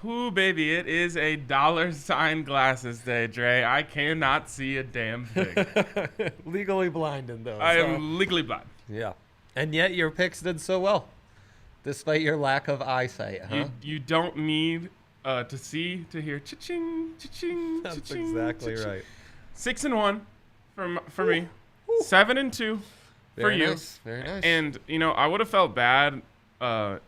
Ooh, baby. It is a $sign glasses day, Dre. I cannot see a damn thing. Legally blind in those. I am legally blind. Yeah. And yet your picks did so well, despite your lack of eyesight, huh? You don't need to see to hear cha-ching, cha-ching, That's cha-ching, exactly cha-ching. right. 6-1 for me. 7-2 for you. Nice. Very nice. And, I would have felt bad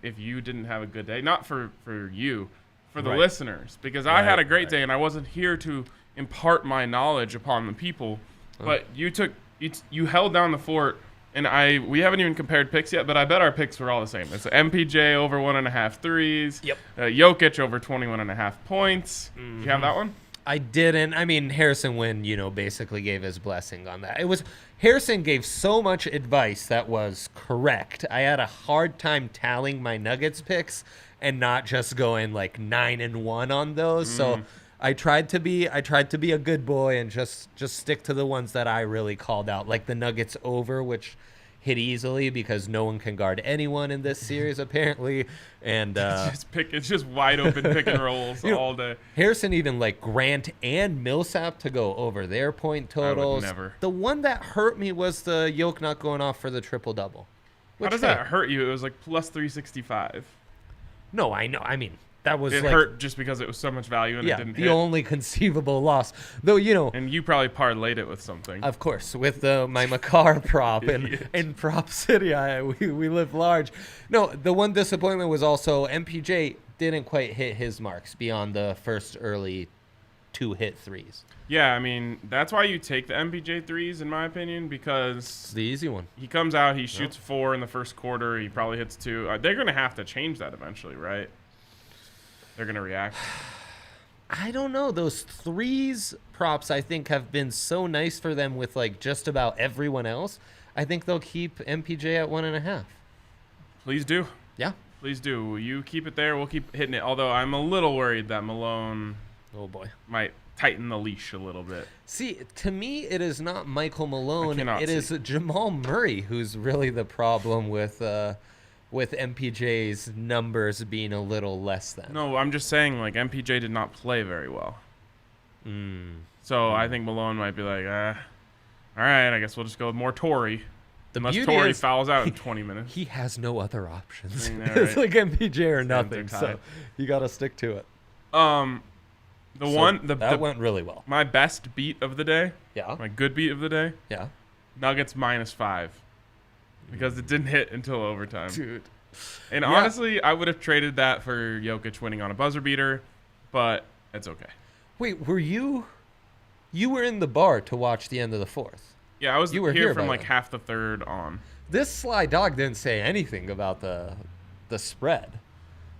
if you didn't have a good day. Not for you, for the listeners. Because I had a great day, and I wasn't here to impart my knowledge upon the people. But you held down the fort, and we haven't even compared picks yet, but I bet our picks were all the same. It's MPJ over 1.5 threes. Yep. Jokic over 21.5 points. You have that one? I didn't. I mean, Harrison Wynn, basically gave his blessing on that. Harrison gave so much advice that was correct. I had a hard time tallying my Nuggets picks and not just going like 9-1 on those. So I tried to be a good boy and just stick to the ones that I really called out, like the Nuggets over, which hit easily because no one can guard anyone in this series apparently. And it's just wide open pick and rolls all day. Harrison even like Grant and Millsap to go over their point totals. I would never. The one that hurt me was the Yoke not going off for the triple double. How does that hurt you? It was like plus 365. No, I know. I mean, that was it hurt just because it was so much value and it didn't hit. The only conceivable loss. Though, And you probably parlayed it with something. Of course, with my Makar prop and Prop City, we live large. No, the one disappointment was also MPJ didn't quite hit his marks beyond the first early 2 hit threes. Yeah, I mean, that's why you take the MPJ threes, in my opinion, because it's the easy one. He comes out, he shoots 4 in the first quarter, he probably hits 2. They're going to have to change that eventually, right? They're going to react. I don't know. Those threes props, I think, have been so nice for them with like just about everyone else. I think they'll keep MPJ at 1.5. Please do. Yeah. Please do. You keep it there. We'll keep hitting it. Although I'm a little worried that Malone might tighten the leash a little bit. See, to me, it is not Michael Malone. It is Jamal Murray who's really the problem with MPJ's numbers being a little less than. No, I'm just saying, like, MPJ did not play very well. So I think Malone might be like, all right, I guess we'll just go with more Torrey. Unless Torrey fouls out in 20 minutes. He has no other options. Know, it's right? like MPJ or nothing, so you got to stick to it. That went really well. My best beat of the day. Yeah. My good beat of the day. Yeah. Nuggets -5. Because it didn't hit until overtime. Dude. And honestly, I would have traded that for Jokic winning on a buzzer beater, but it's okay. Wait, were you were in the bar to watch the end of the fourth? Yeah, I was here from like half the third on. This sly dog didn't say anything about the spread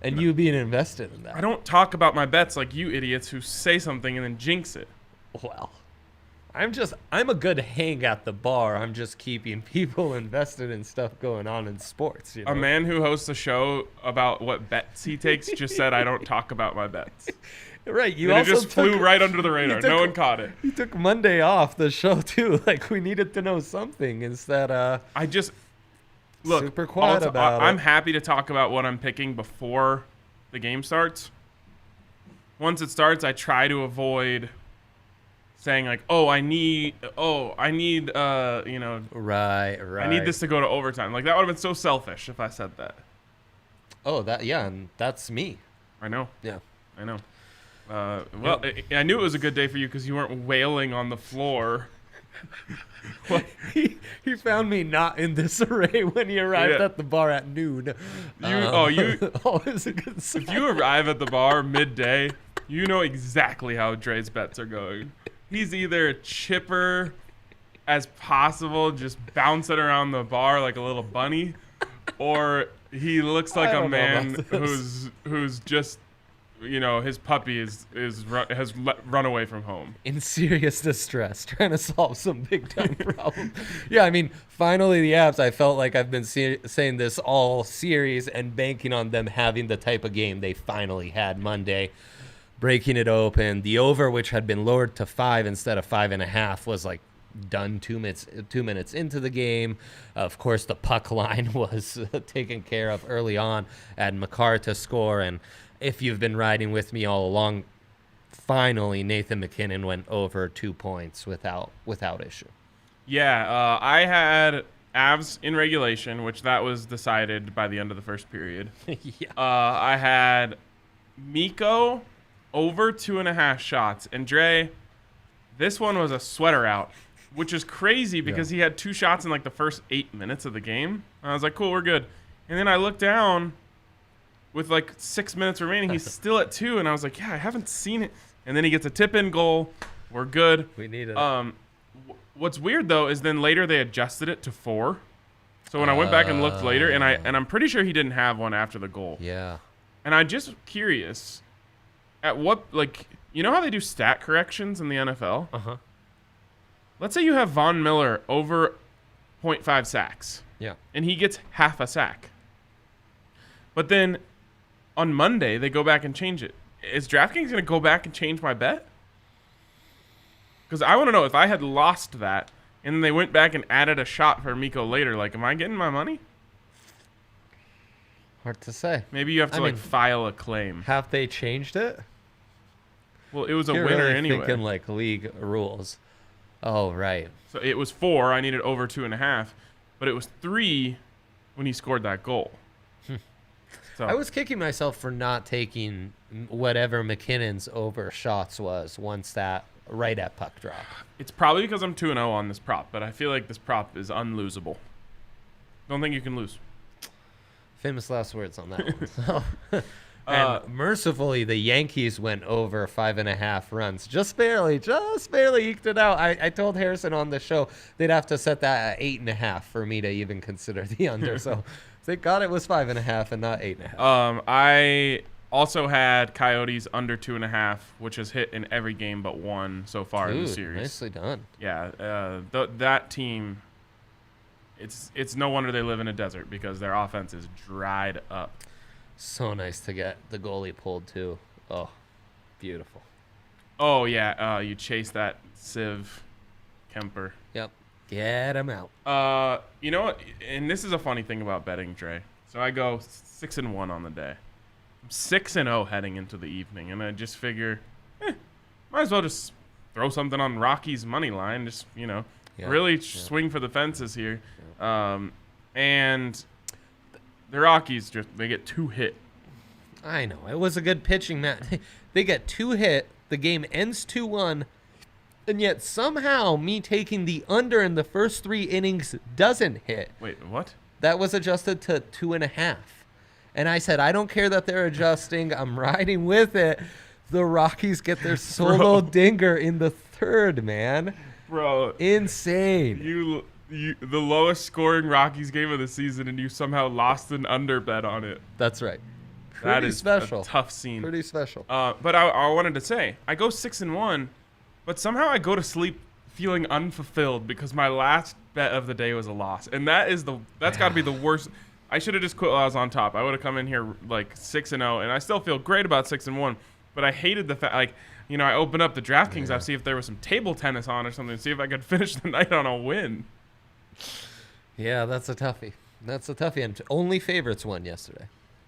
and you being invested in that. I don't talk about my bets like you idiots who say something and then jinx it. Well, I'm a good hang at the bar. I'm just keeping people invested in stuff going on in sports. A man who hosts a show about what bets he takes just said, I don't talk about my bets. Right. You also it just flew right under the radar. No one caught it. He took Monday off the show, too. Like, we needed to know something instead. Look, super quiet about it. I'm happy to talk about what I'm picking before the game starts. Once it starts, I try to avoid saying like, I need, right. I need this to go to overtime. Like that would have been so selfish if I said that. And that's me. I know. Yeah. I know. I knew it was a good day for you because you weren't wailing on the floor. He found me not in disarray when he arrived at the bar at noon. Always a good sign. If you arrive at the bar midday, you know exactly how Dre's bets are going. He's either chipper as possible, just bouncing around the bar like a little bunny, or he looks like a man who's just, his puppy has run away from home. In serious distress, trying to solve some big time problem. Yeah, I mean, finally the Avs, I felt like I've been saying this all series and banking on them having the type of game they finally had Monday. Breaking it open. The over, which had been lowered to 5 instead of 5.5, was like done 2 minutes into the game. Of course, the puck line was taken care of early on. Had Makar to score, and if you've been riding with me all along, finally Nathan MacKinnon went over 2 points without issue. Yeah, I had Avs in regulation, which that was decided by the end of the first period. Yeah. I had Mikko over 2.5 shots. And Dre, this one was a sweater out, which is crazy because he had 2 shots in like the first 8 minutes of the game. And I was like, cool, we're good. And then I looked down with like 6 minutes remaining. He's still at 2. And I was like, yeah, I haven't seen it. And then he gets a tip-in goal. We're good. We need it. What's weird though is then later they adjusted it to 4. So when I went back and looked later, and I'm pretty sure he didn't have one after the goal. Yeah. And I'm just curious, at what, like, you know how they do stat corrections in the NFL? Uh-huh. Let's say you have Von Miller over 0.5 sacks. Yeah. And he gets half a sack. But then on Monday they go back and change it. Is DraftKings going to go back and change my bet? Because I want to know if I had lost that and then they went back and added a shot for Mikko later, like, am I getting my money? Hard to say. Maybe you have to file a claim. Have they changed it? Well, it was a You're winner really anyway. thinking like league rules. Oh, right. So it was 4. I needed over 2.5, but it was 3 when he scored that goal. So I was kicking myself for not taking whatever McKinnon's over shots was once that right at puck drop. It's probably because I'm 2-0 on this prop, but I feel like this prop is unlosable. Don't think you can lose. Famous last words on that one. And mercifully, the Yankees went over 5.5 runs. Just barely eked it out. I told Harrison on the show they'd have to set that at 8.5 for me to even consider the under. So thank God it was 5.5 and not 8.5. I also had Coyotes under 2.5, which has hit in every game but one so far in the series. Nicely done. Yeah, that team. It's no wonder they live in a desert because their offense is dried up. So nice to get the goalie pulled too. Oh, beautiful. Oh yeah, you chase that Civ Kemper. Yep, get him out. You know what? And this is a funny thing about betting, Dre. So I go 6-1 on the day. I'm 6-0 heading into the evening, and I just figure, might as well just throw something on Rockies money line. Just really swing for the fences here. And the Rockies they get 2 hit. I know. It was a good pitching match. They get 2 hit. The game ends 2-1. And yet somehow me taking the under in the first 3 innings doesn't hit. Wait, what? That was adjusted to 2.5. And I said, I don't care that they're adjusting. I'm riding with it. The Rockies get their solo dinger in the 3rd, man. Bro. Insane. The lowest scoring Rockies game of the season, and you somehow lost an under bet on it. That's right. That Pretty is special. a tough scene. Pretty special. But I wanted to say, I go 6-1, but somehow I go to sleep feeling unfulfilled because my last bet of the day was a loss, and that's got to be the worst. I should have just quit while I was on top. I would have come in here like 6-0, and I still feel great about 6-1. But I hated the fact, I opened up the DraftKings app, see if there was some table tennis on or something, see if I could finish the night on a win. Yeah, that's a toughie. And only favorites won yesterday.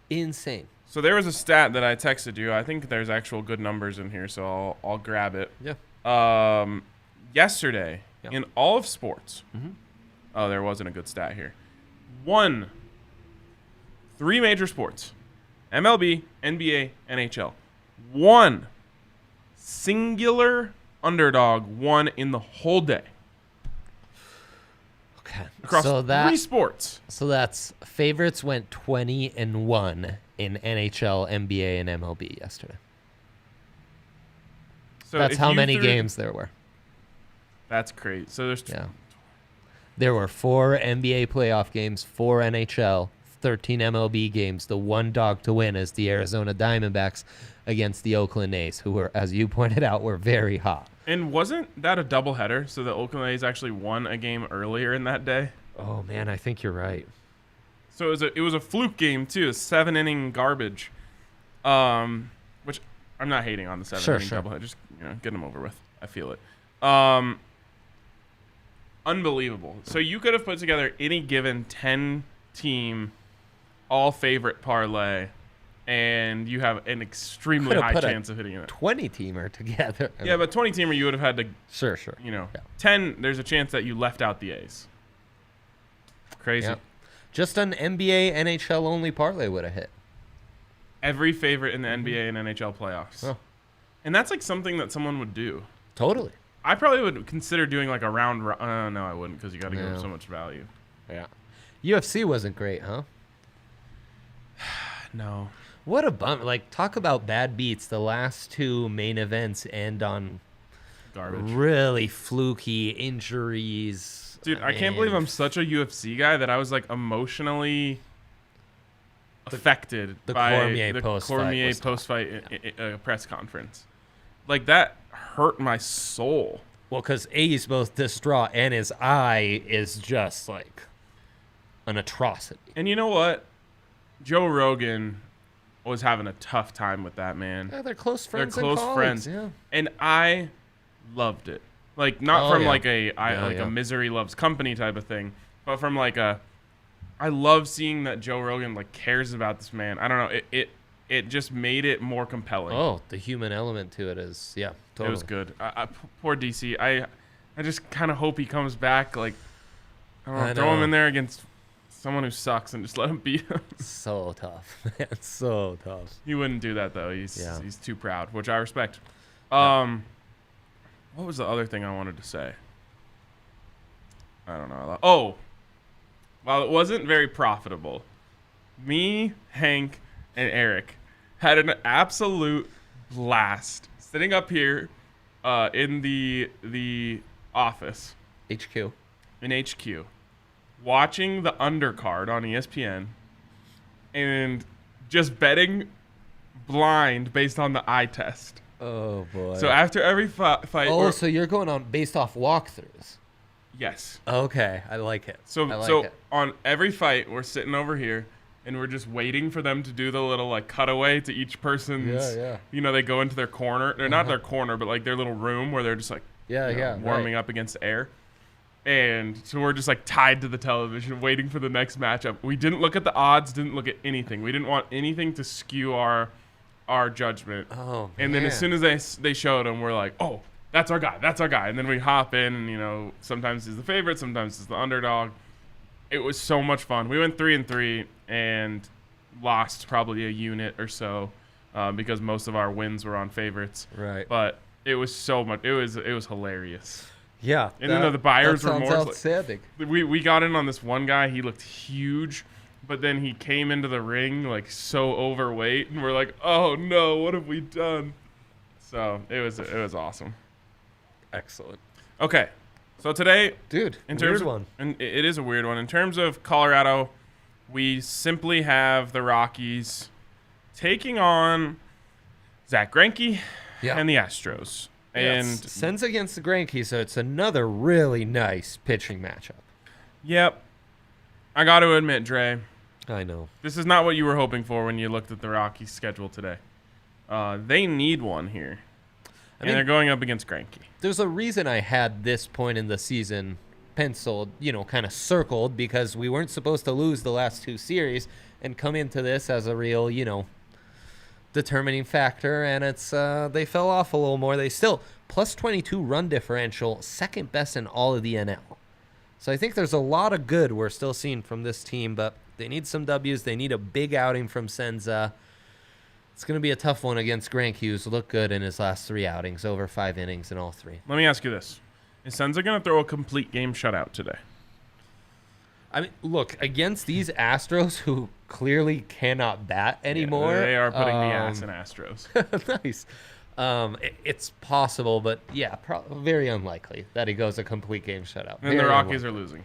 Insane. So there was a stat that I texted you. I think there's actual good numbers in here, so I'll grab it. Yeah. Yesterday, in all of sports, there wasn't a good stat here. 3 major sports, MLB, NBA, NHL. 1 singular underdog won in the whole day. Okay. Across 3 sports. So that's favorites went 20-1 in NHL, NBA, and MLB yesterday. So that's how many games there were. That's crazy. So there's there were 4 NBA playoff games, 4 NHL, 13 MLB games. The one dog to win is the Arizona Diamondbacks against the Oakland A's, who were, as you pointed out, were very hot. And wasn't that a doubleheader? So the Oakland A's actually won a game earlier in that day? Oh, man, I think you're right. So it was a fluke game, too, a 7-inning garbage, which I'm not hating on the 7-inning doubleheader. Just get them over with. I feel it. Unbelievable. So you could have put together any given 10-team all-favorite parlay and you have an extremely Could've high put a chance of hitting it. 20-teamer together. Yeah, but 20-teamer, you would have had to, Sure. 10, there's a chance that you left out the A's. Crazy. Yeah. Just an NBA, NHL only parlay would have hit. Every favorite in the NBA and NHL playoffs. Oh. And that's like something that someone would do. Totally. I probably would consider doing like a round. No, I wouldn't, because you got to give so much value. Yeah. UFC wasn't great, huh? No. What a bummer. Like, talk about bad beats. The last two main events end on Garbage. really fluky injuries. Dude, I can't believe I'm such a UFC guy that I was like emotionally affected by the Cormier post-fight press conference. Like, that hurt my soul. Well, because he's both distraught and his eye is just like an atrocity. And you know what? Joe Rogan was having a tough time with that, man. Yeah, they're close friends. They're close friends. Yeah. And I loved it. Like, not from like a misery loves company type of thing, but from like a, I love seeing that Joe Rogan like cares about this man. I don't know. It just made it more compelling. Oh, the human element to it is, yeah, totally. It was good. Poor DC. I just kind of hope he comes back. Like, I don't know, throw him in there against someone who sucks and just let him beat him. So tough, man. So tough. He wouldn't do that though. He's too proud, which I respect. Yeah. What was the other thing I wanted to say? I don't know. Oh, while it wasn't very profitable, me, Hank, and Eric had an absolute blast sitting up here in the office HQ. in HQ, watching the undercard on ESPN and just betting blind based on the eye test. Oh boy. So after every fight. Oh, so you're going on based off walkthroughs. Yes. Okay, I like it. So on every fight, we're sitting over here and we're just waiting for them to do the little like cutaway to each person's. Yeah. You know, they go into their corner. They're not their corner, but like their little room where they're just like warming up against air. And so we're just like tied to the television, waiting for the next matchup. We didn't look at the odds, didn't look at anything. We didn't want anything to skew our judgment. Oh, and then as soon as they showed him, we're like, oh, that's our guy. And then we hop in, and you know, sometimes he's the favorite, sometimes he's the underdog. It was so much fun. We went 3-3 and lost probably a unit or so because most of our wins were on favorites. Right. But it was so much. It was hilarious. Yeah. And then the buyers were more outstanding. We got in on this one guy. He looked huge, but then he came into the ring like so overweight, and we're like, oh no, what have we done? So it was awesome. Excellent. Okay, so today, dude, in terms of, one. And it is a weird one. In terms of Colorado, we simply have the Rockies taking on Zach Greinke and the Astros. And Sens against the Greinke, so it's another really nice pitching matchup. Yep. I got to admit, Dre. I know. This is not what you were hoping for when you looked at the Rockies' schedule today. They need one here. And they're going up against Greinke. There's a reason I had this point in the season penciled, kind of circled, because we weren't supposed to lose the last two series and come into this as a real, determining factor, and it's they fell off a little more. They still plus 22 run differential, second best in all of the NL. So I think there's a lot of good we're still seeing from this team, but they need some W's. They need a big outing from Senza. It's going to be a tough one against Greinke, who's looked good in his last three outings, over 5 innings in all three. Let me ask you this. Is Senza going to throw a complete game shutout today? I mean, look, against these Astros, who clearly cannot bat anymore. Yeah, they are putting the ass in Astros. Nice. It's possible, but very unlikely that he goes a complete game shutout. And the Rockies are losing.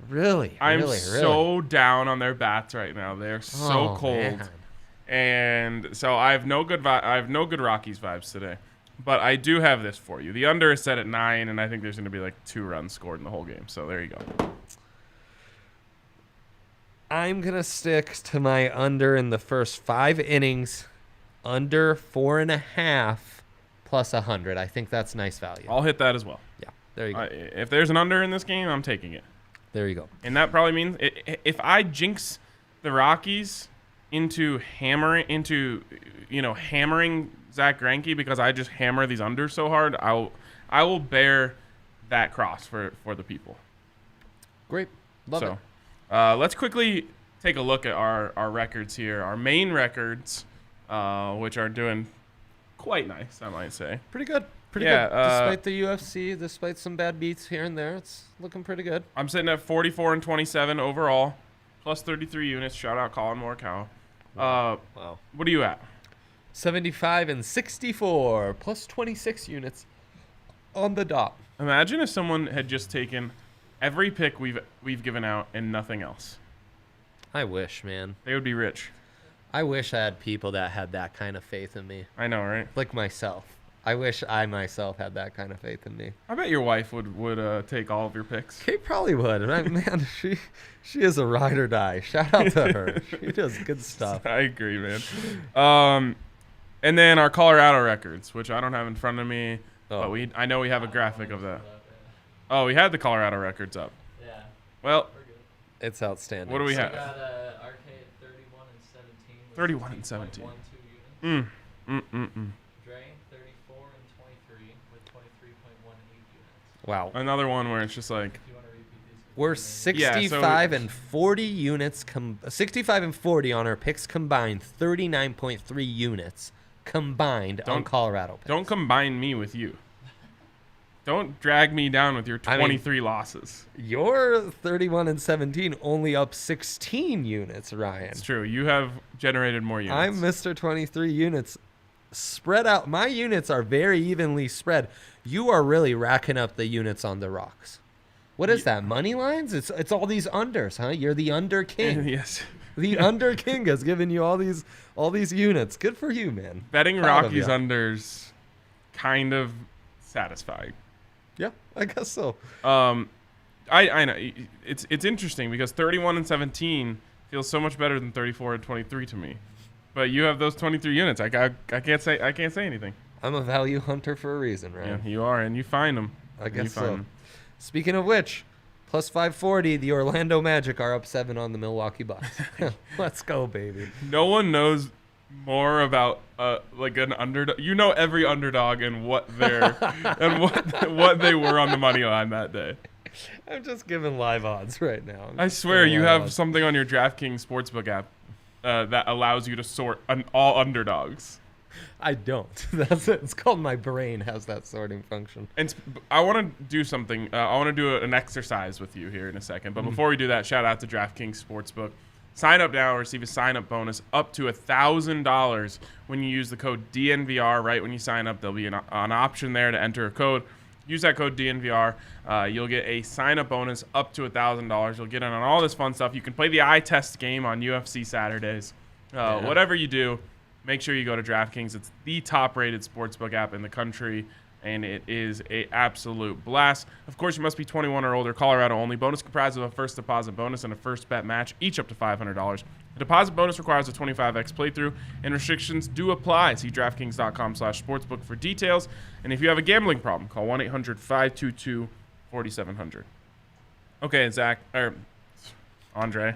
Really? I'm so down on their bats right now. They're so cold. Man. And so I have no good Rockies vibes today. But I do have this for you. The under is set at 9, and I think there's going to be like 2 runs scored in the whole game. So there you go. I'm going to stick to my under in the first 5 innings, under 4.5 plus 100. I think that's nice value. I'll hit that as well. Yeah, there you go. If there's an under in this game, I'm taking it. There you go. And that probably means if I jinx the Rockies, into hammering Zach Greinke because I just hammer these unders so hard. I will bear that cross for the people. Great. Love it. Let's quickly take a look at our records here. Our main records, which are doing quite nice, I might say. Pretty good. Pretty good. Despite the UFC, despite some bad beats here and there, it's looking pretty good. I'm sitting at 44-27 overall, plus 33 units. Shout out Colin Morikawa. Wow. What are you at? 75-64, plus 26 units on the dot. Imagine if someone had just taken every pick we've given out and nothing else. I wish, man. They would be rich. I wish I had people that had that kind of faith in me. I know, right? Like myself. I wish I myself had that kind of faith in me. I bet your wife would take all of your picks. Kate probably would. Man, she is a ride or die. Shout out to her. She does good stuff. I agree, man. And then our Colorado records, which I don't have in front of me, but I know we have a graphic of that. Oh, we had the Colorado records up. Yeah. Well, it's outstanding. What do we have? We got Arcade 31-17. 31-17. 12 units. Dre 34-23 with 23.18 units. Wow. Another one where it's just like, If you want to repeat these. We're 65 and 40 units. 65 and 40 on our picks combined. 39.3 units combined on Colorado picks. don't combine me with you. Don't drag me down with your 23 losses. You're 31-17, only up 16 units, Ryan. It's true. You have generated more units. I'm Mr. 23 units. Spread out. My units are very evenly spread. You are really racking up the units on the rocks. What is that? Money lines? It's all these unders, huh? You're the under king. Yes. The under king has given you all these units. Good for you, man. Betting Proud of Rockies ya. unders kind of satisfying. Yeah, I guess so. I know it's interesting because 31-17 feels so much better than 34-23 to me. But you have those 23 units. I can't say anything. I'm a value hunter for a reason, right? Yeah, you are, and you find them. I guess so. Speaking of which, plus 540, the Orlando Magic are up 7 on the Milwaukee Bucks. Let's go, baby. No one knows more about like an underdog. You know every underdog and what they're and what they were on the money line that day. I'm just giving live odds right now. I swear you have something on your DraftKings Sportsbook app that allows you to sort all underdogs. I don't. That's it. It's called my brain has that sorting function. And I want to do something. I want to do an exercise with you here in a second. But before we do that, shout out to DraftKings Sportsbook. Sign up now and receive a sign-up bonus up to $1,000 when you use the code DNVR. Right when you sign up, there'll be an option there to enter a code. Use that code DNVR. You'll get a sign-up bonus up to $1,000. You'll get in on all this fun stuff. You can play the eye test game on UFC Saturdays. Whatever you do, make sure you go to DraftKings. It's the top-rated sportsbook app in the country, and it is an absolute blast. Of course, you must be 21 or older. Colorado only. Bonus comprised of a first deposit bonus and a first bet match, each up to $500. The deposit bonus requires a 25x playthrough, and restrictions do apply. See DraftKings.com/sportsbook for details. And if you have a gambling problem, call 1-800-522-4700. Okay, Zach, or Andre.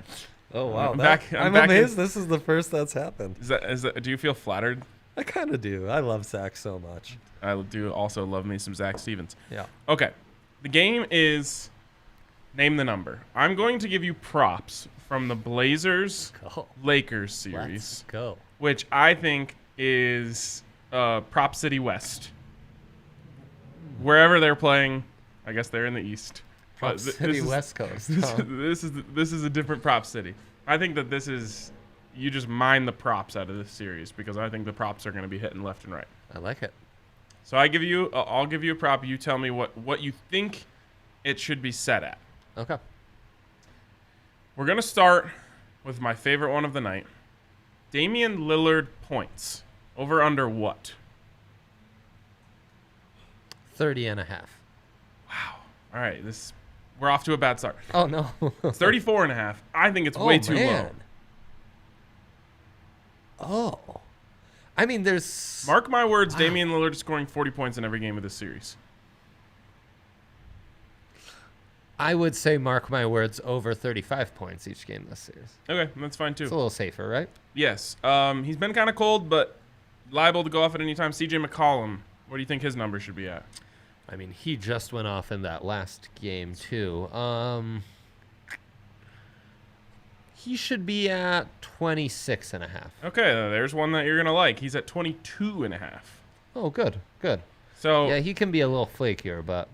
Oh, wow. I'm back amazed this is the first that's happened. Is that, do you feel flattered? I kind of do. I love Zach so much. I do also love me some Zach Stevens. Yeah. Okay. The game is name the number. I'm going to give you props from the Blazers Lakers series. Let's go. Which I think is Prop City West. Wherever they're playing, I guess they're in the East. Prop City West Coast. This is a different prop city. I think that this is you just mine the props out of this series because I think the props are going to be hitting left and right. I like it. So I'll give you a prop. You tell me what you think it should be set at. Okay. We're going to start with my favorite one of the night. Damian Lillard points. Over under what? 30.5. Wow. All right. We're off to a bad start. Oh, no. 34.5. I think it's way too low. Oh. I mean, there's... Mark my words, Damian Lillard is scoring 40 points in every game of this series. I would say, mark my words, over 35 points each game this series. Okay, that's fine too. It's a little safer, right? Yes. He's been kind of cold, but liable to go off at any time. CJ McCollum, what do you think his number should be at? I mean, he just went off in that last game, too. He should be at 26.5. Okay, there's one that you're going to like. He's at 22.5. Oh, good. So, Yeah, he can be a little flakier, but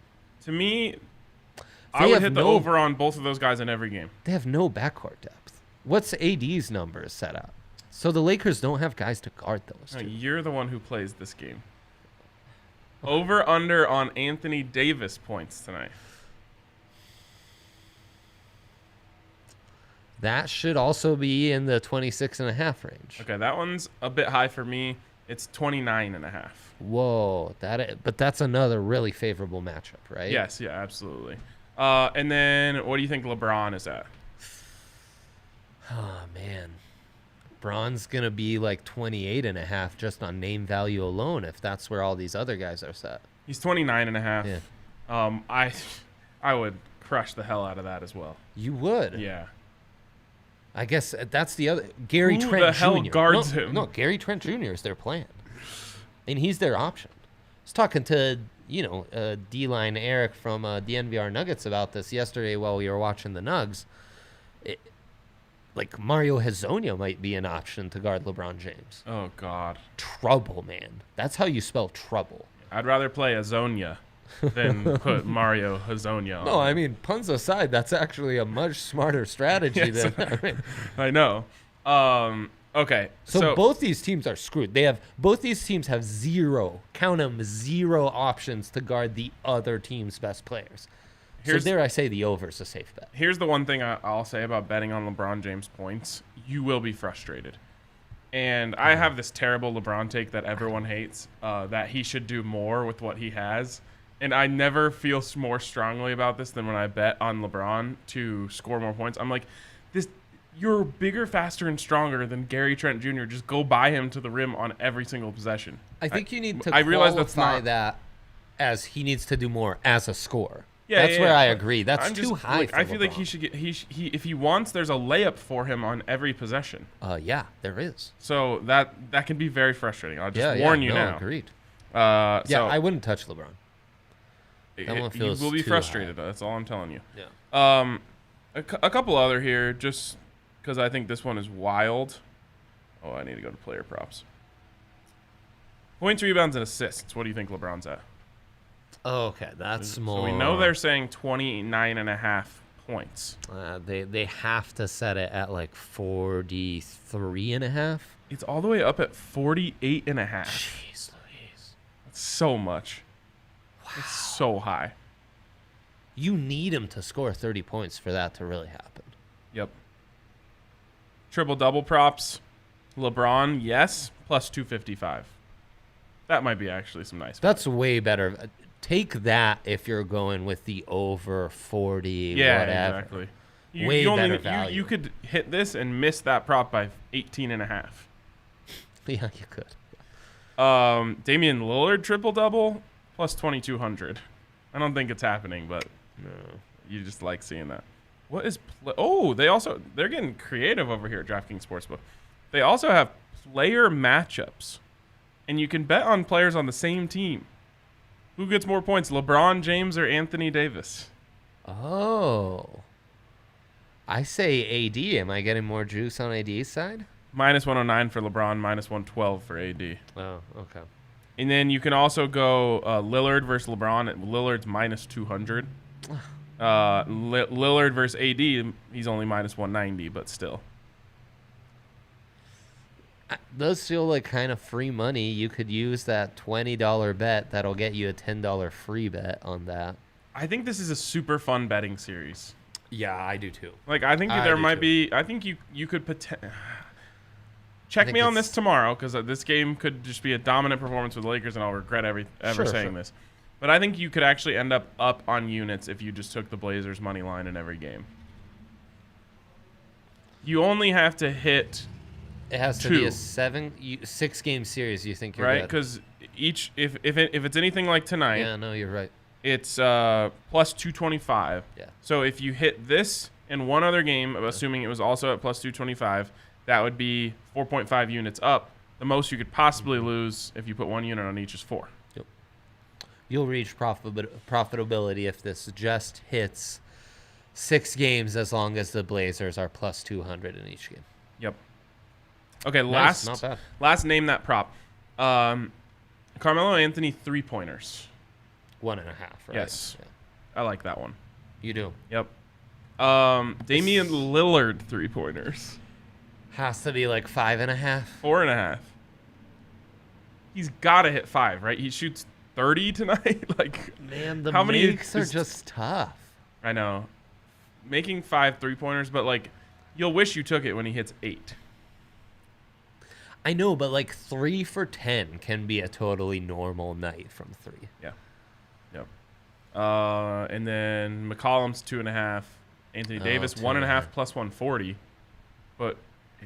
to me, I would hit the over on both of those guys in every game. they have no backcourt depth. What's AD's number set up? So the Lakers don't have guys to guard those No, two. you're the one who plays this game. Over under on Anthony Davis points tonight. That should also be in the 26.5 range. Okay, that one's a bit high for me. It's 29.5. Whoa, but that's another really favorable matchup, right? Yes, yeah, absolutely. And then what do you think LeBron is at? Oh, man. Braun's going to be like 28.5 just on name value alone if that's where all these other guys are set. He's 29.5. Yeah. I would crush the hell out of that as well. You would. Yeah. I guess that's the other. Gary Who Trent the hell Jr. guards no, him? No, Gary Trent Jr. is their plan. And he's their option. I was talking to, D-Line Eric from DNVR Nuggets about this yesterday while we were watching the Nugs. Like Mario Hezonja might be an option to guard LeBron James. Oh, God. Trouble, man. That's how you spell trouble. I'd rather play Azonia than put Mario Hezonja on. No, I mean, puns aside, that's actually a much smarter strategy Yes. than. I know. Okay. So both these teams are screwed. Both these teams have zero options to guard the other team's best players. So dare I say the over's a safe bet. Here's the one thing I'll say about betting on LeBron James points. You will be frustrated. And I have this terrible LeBron take that everyone hates, that he should do more with what he has. And I never feel more strongly about this than when I bet on LeBron to score more points. I'm like, you're bigger, faster, and stronger than Gary Trent Jr. Just go by him to the rim on every single possession. I think you need to I realize that's qualify not that as he needs to do more as a scorer. Yeah, that's yeah, where yeah. I agree. That's I'm too just, high. like, For I feel like LeBron. he should get if he wants. There's a layup for him on every possession. Yeah, there is. So that can be very frustrating. I'll just warn you now. Agreed. Yeah, Yeah, I wouldn't touch LeBron. That one you feels will be too frustrated. high. That's all I'm telling you. Yeah. A couple other here, just because I think this one is wild. Oh, I need to go to player props. Points, rebounds, and assists. What do you think LeBron's at? Okay, that's more. So we know they're saying 29.5 points. They have to set it at like 43.5. It's all the way up at 48.5. Jeez Louise. That's so much. Wow. It's so high. You need him to score 30 points for that to really happen. Yep. Triple-double props. LeBron, yes, plus 255. That might be actually some nice. That's way better. Take that if you're going with the over 40, yeah, whatever. Exactly. Way better value. You could hit this and miss that prop by 18.5. Yeah, you could. Damian Lillard triple-double plus 2,200. I don't think it's happening, but you just like seeing that. What is they're getting creative over here at DraftKings Sportsbook. They also have player matchups, and you can bet on players on the same team. Who gets more points, LeBron James or Anthony Davis? Oh. I say AD. Am I getting more juice on AD's side? Minus 109 for LeBron, minus 112 for AD. Oh, okay. And then you can also go Lillard versus LeBron. Lillard's minus 200. Lillard versus AD, he's only minus 190, but still. Those feel like kind of free money. You could use that $20 bet. That'll get you a $10 free bet on that. I think this is a super fun betting series. Yeah, I do too. Like, I think there might be... I think you could... Check me on this tomorrow, because this game could just be a dominant performance with the Lakers, and I'll regret ever saying this. But I think you could actually end up on units if you just took the Blazers' money line in every game. You only have to hit... It has to be a 6-game series. You think you're right? good. Because if it's anything like tonight, yeah, no, you're right. it's plus 225. Yeah. So if you hit this in one other game, assuming it was also at plus 225, that would be 4.5 units up. The most you could possibly lose if you put 1 unit on each is 4. Yep. You'll reach profitability if this just hits 6 games, as long as the Blazers are plus 200 in each game. Yep. Okay, Nice, not bad. last name that prop. Carmelo Anthony 3-pointers. 1.5, right? Yes. Yeah. I like that one. You do. Yep. Damian Lillard 3-pointers. Has to be like 5.5. 4.5. He's got to hit 5, right? He shoots 30 tonight. Like, Man, the how many makes are just tough. I know. Making 5 3-pointers, but like, you'll wish you took it when he hits 8. I know, but like 3 for 10 can be a totally normal night from 3. Yeah. Yep. And then McCollum's 2.5. Anthony Davis 1.5 plus 140. But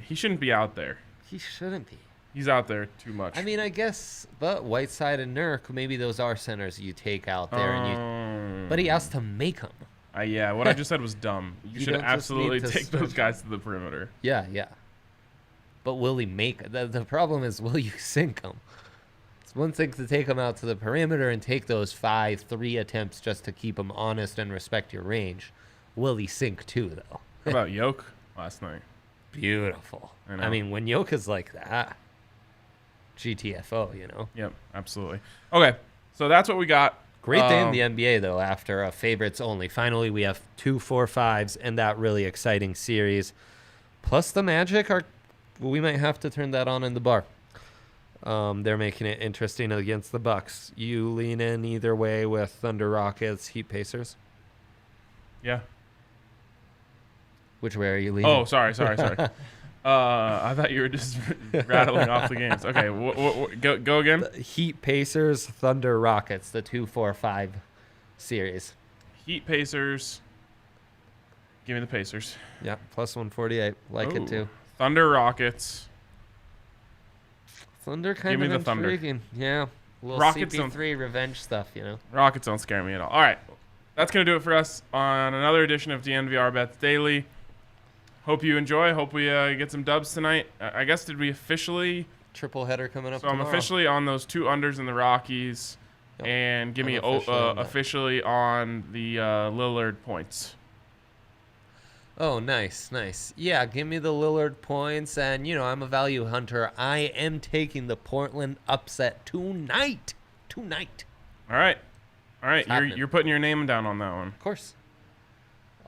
he shouldn't be out there. He shouldn't be. He's out there too much. I mean, I guess, but Whiteside and Nurk, maybe those are centers you take out there, and but he has to make them. Yeah, what I just said was dumb. You should don't just absolutely need to take those guys to the perimeter. Yeah, yeah. But will he make the problem is, will you sink them? It's one thing to take them out to the perimeter and take those 5 attempts just to keep them honest and respect your range. Will he sink 2 though? How about Yoke last night? Beautiful. I know. I mean, when Yoke is like that, GTFO, you know. Yep, absolutely. Okay, so that's what we got. Great day in the NBA, though, after a favorites only. Finally, we have 2 4-5s and that really exciting series. Plus, the Magic are. We might have to turn that on in the bar. They're making it interesting against the Bucks. You lean in either way with Thunder Rockets, Heat Pacers. Yeah. Which way are you leaning? Oh, sorry. I thought you were just rattling off the games. Okay, go again. The Heat Pacers, Thunder Rockets, the 2 4-5 series. Heat Pacers. Give me the Pacers. Yeah, plus 148. Like it Ooh. too. Thunder Rockets. Thunder kind Give me of the Thunder. intriguing. Yeah. A little Rockets CP3 revenge stuff, you know. Rockets don't scare me at all. All right, that's going to do it for us on another edition of DNVR Bets Daily. Hope you enjoy. Hope we get some dubs tonight. I guess, did we officially? Triple header coming up So I'm tomorrow. officially on those 2 unders in the Rockies. Yep. And give me officially on the Lillard points. Oh, nice. Yeah, give me the Lillard points. And, you know, I'm a value hunter. I am taking the Portland upset tonight. All right. happening. You're putting your name down on that one. Of course.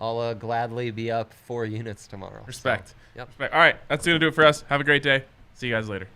I'll gladly be up 4 units tomorrow. Respect. So, yep. Respect. All right. That's going to do it for us. Have a great day. See you guys later.